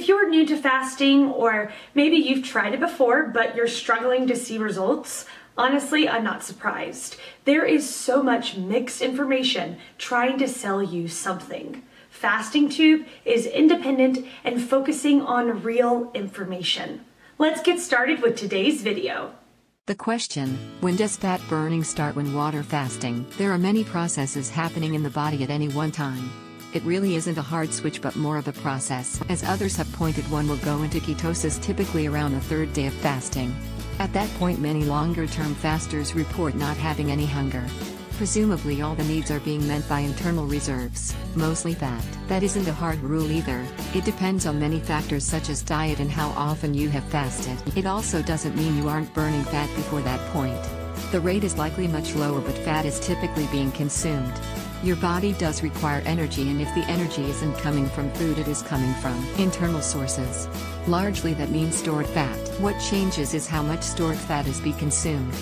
If you're new to fasting, or maybe you've tried it before but you're struggling to see results, honestly, I'm not surprised. There is so much mixed information trying to sell you something. Fasting Tube is independent and focusing on real information. Let's get started with today's video. The question, when does fat burning start when water fasting? There are many processes happening in the body at any one time. It really isn't a hard switch but more of a process. As others have pointed, one will go into ketosis typically around the third day of fasting. At that point, many longer-term fasters report not having any hunger. Presumably all the needs are being met by internal reserves, mostly fat. That isn't a hard rule either. It depends on many factors such as diet and how often you have fasted. It also doesn't mean you aren't burning fat before that point. The rate is likely much lower, but fat is typically being consumed. Your body does require energy, and if the energy isn't coming from food, it is coming from internal sources. Largely that means stored fat. What changes is how much stored fat is being consumed.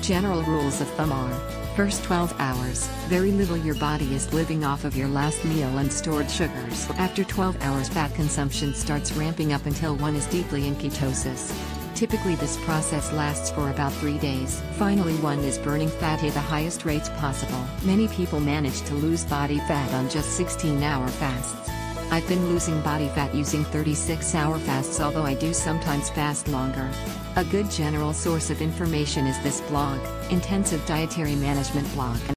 General rules of thumb are: first 12 hours, very little. Your body is living off of your last meal and stored sugars. After 12 hours, fat consumption starts ramping up until one is deeply in ketosis. Typically this process lasts for about 3 days. Finally, one is burning fat at the highest rates possible. Many people manage to lose body fat on just 16-hour fasts. I've been losing body fat using 36-hour fasts, although I do sometimes fast longer. A good general source of information is this blog, Intensive Dietary Management Blog.